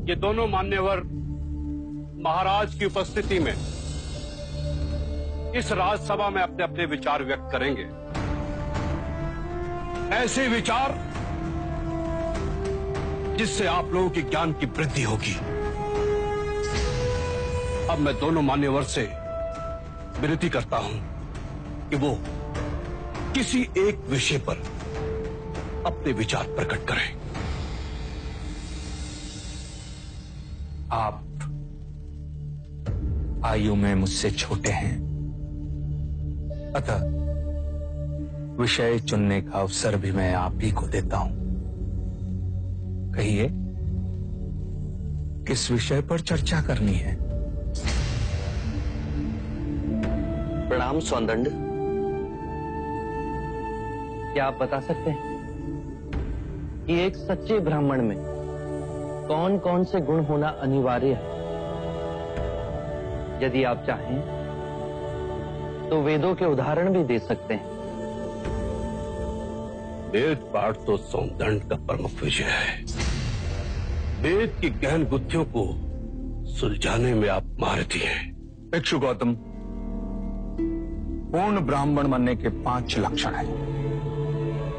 ये दोनों मान्यवर महाराज की उपस्थिति में इस राजसभा में अपने अपने विचार व्यक्त करेंगे। ऐसे विचार जिससे आप लोगों के ज्ञान की वृद्धि होगी। अब मैं दोनों मान्यवर से विनती करता हूं कि वो किसी एक विषय पर अपने विचार प्रकट करें। आप आयु में मुझसे छोटे हैं, अतः विषय चुनने का अवसर भी मैं आप ही को देता हूं। कहिए, किस विषय पर चर्चा करनी है? प्रणाम सौंदंड। क्या आप बता सकते हैं कि एक सच्चे ब्राह्मण में कौन कौन से गुण होना अनिवार्य है? यदि आप चाहें तो वेदों के उदाहरण भी दे सकते हैं। वेद पाठ तो सौंदंड का प्रमुख विषय है। वेद की गहन गुत्थियों को सुलझाने में आप महारथी हैं। भिक्षु गौतम, पूर्ण ब्राह्मण बनने के 5 लक्षण हैं।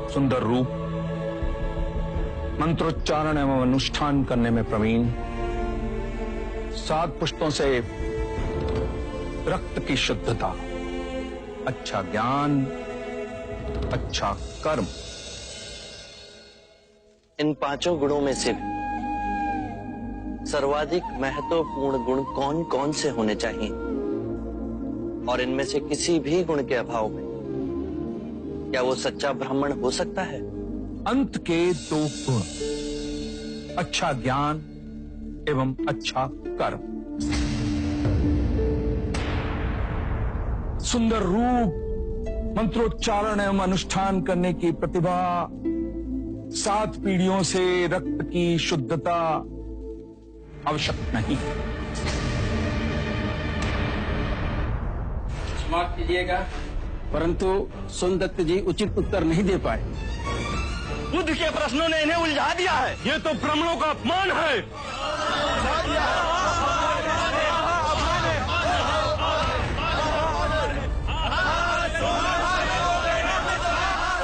सुंदर रूप, मंत्रोच्चारण एवं अनुष्ठान करने में प्रवीण, 7 पुष्पों से रक्त की शुद्धता, अच्छा ज्ञान, अच्छा कर्म। इन 5 गुणों में से भी सर्वाधिक महत्वपूर्ण गुण कौन कौन से होने चाहिए? और इनमें से किसी भी गुण के अभाव में क्या वो सच्चा ब्राह्मण हो सकता है? अंत के 2 गुण, अच्छा ज्ञान एवं अच्छा कर्म। सुंदर रूप, मंत्रोच्चारण एवं अनुष्ठान करने की प्रतिभा, 7 पीढ़ियों से रक्त की शुद्धता आवश्यक नहीं। माफ कीजिएगा, परंतु सोनदत्त जी उचित उत्तर नहीं दे पाए। बुद्ध के प्रश्नों ने इन्हें उलझा दिया है। ये तो ब्राह्मणों का अपमान है।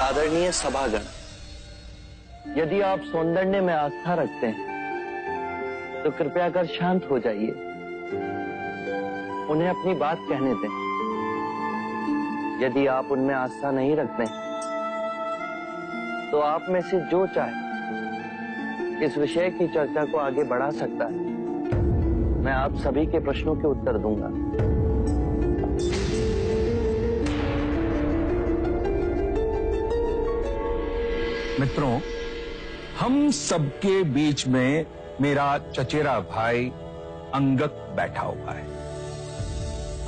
आदरणीय सभागण, यदि आप सौंदर्य में आस्था रखते हैं तो कृपया कर शांत हो जाइए। उन्हें अपनी बात कहने दें। यदि आप उनमें आस्था नहीं रखते तो आप में से जो चाहे इस विषय की चर्चा को आगे बढ़ा सकता है। मैं आप सभी के प्रश्नों के उत्तर दूंगा। मित्रों, हम सबके बीच में मेरा चचेरा भाई अंगक बैठा हुआ है।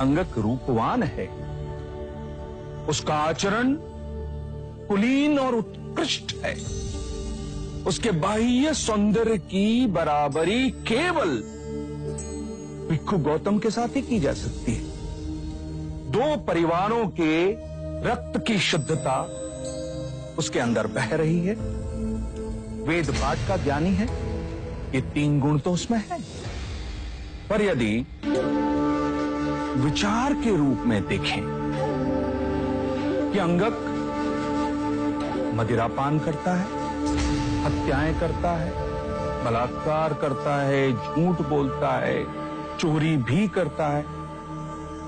अंगक रूपवान है, उसका आचरण कुलीन और उत्कृष्ट है। उसके बाह्य सौंदर्य की बराबरी केवल भिक्षु गौतम के साथ ही की जा सकती है। 2 परिवारों के रक्त की शुद्धता उसके अंदर बह रही है। वेद पाठ का ज्ञानी है, ये 3 गुण तो उसमें है। पर यदि विचार के रूप में देखें कि अंगक मदिरापान करता है, हत्याएं करता है, बलात्कार करता है, झूठ बोलता है, चोरी भी करता है,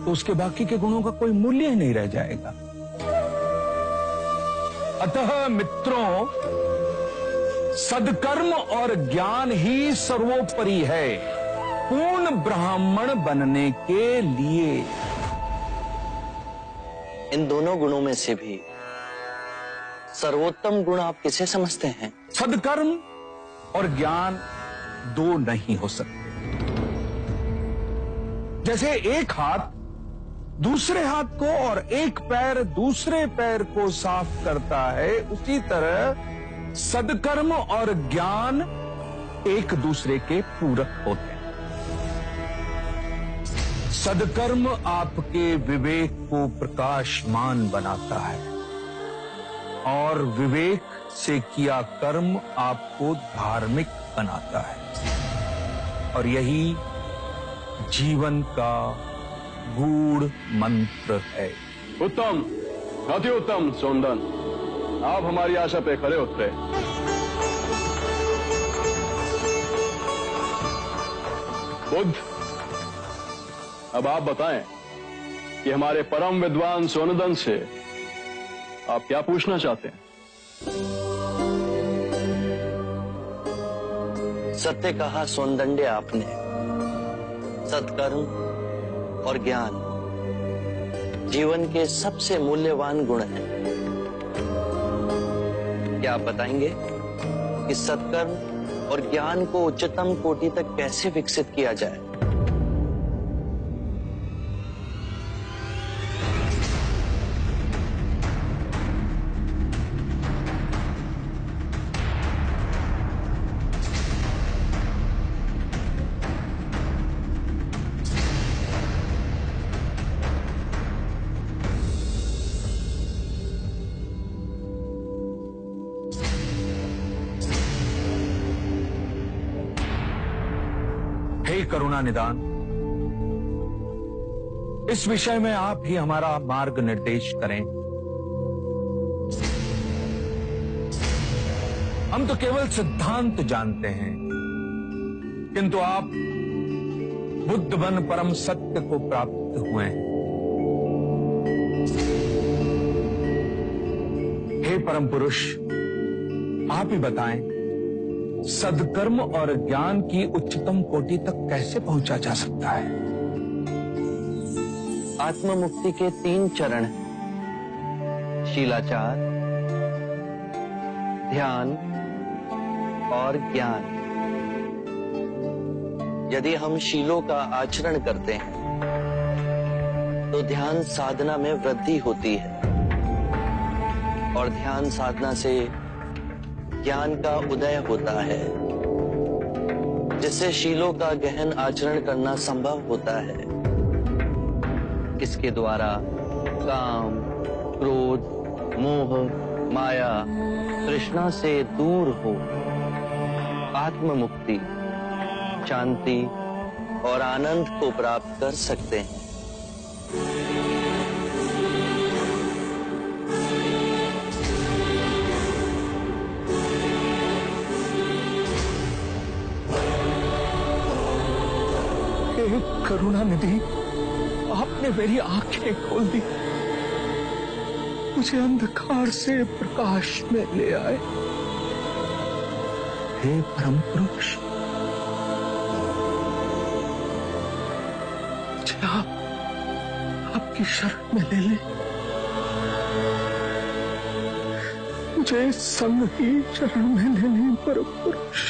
तो उसके बाकी के गुणों का कोई मूल्य ही नहीं रह जाएगा। अतः मित्रों, सदकर्म और ज्ञान ही सर्वोपरि है पूर्ण ब्राह्मण बनने के लिए। इन दोनों गुणों में से भी सर्वोत्तम गुण आप किसे समझते हैं? सदकर्म और ज्ञान 2 नहीं हो सकते। जैसे एक हाथ दूसरे हाथ को और एक पैर दूसरे पैर को साफ करता है, उसी तरह सदकर्म और ज्ञान एक दूसरे के पूरक होते हैं। सदकर्म आपके विवेक को प्रकाशमान बनाता है और विवेक से किया कर्म आपको धार्मिक बनाता है। और यही जीवन का गूढ़ मंत्र है। उत्तम, अति उत्तम सोनदन, आप हमारी आशा पे खरे उतरे। बुद्ध, अब आप बताएं कि हमारे परम विद्वान सोनदन से आप क्या पूछना चाहते हैं? सत्य कहा सोनदंडे आपने। सत्कर्म और ज्ञान जीवन के सबसे मूल्यवान गुण हैं। क्या आप बताएंगे कि सत्कर्म और ज्ञान को उच्चतम कोटि तक कैसे विकसित किया जाए? हे करुणा निदान, इस विषय में आप ही हमारा मार्ग निर्देश करें। हम तो केवल सिद्धांत जानते हैं, किंतु आप बुद्ध बन परम सत्य को प्राप्त हुए हैं। हे परम पुरुष, आप ही बताएं, सद्कर्म और ज्ञान की उच्चतम कोटि तक कैसे पहुंचा जा सकता है? आत्म मुक्ति के 3 चरण हैं: शीलाचार, ध्यान और ज्ञान। यदि हम शीलों का आचरण करते हैं तो ध्यान साधना में वृद्धि होती है और ध्यान साधना से ज्ञान का उदय होता है, जिससे शीलों का गहन आचरण करना संभव होता है। इसके द्वारा काम, क्रोध, मोह, माया, तृष्णा से दूर हो आत्म मुक्ति, शांति और आनंद को प्राप्त कर सकते हैं। हे करुणा निधि, आपने मेरी आंखें खोल दी, मुझे अंधकार से प्रकाश में ले आए। हे परम पुरुष, मुझे आपकी शरण में ले ले। मुझे संग ही शरण में ले ले परम पुरुष।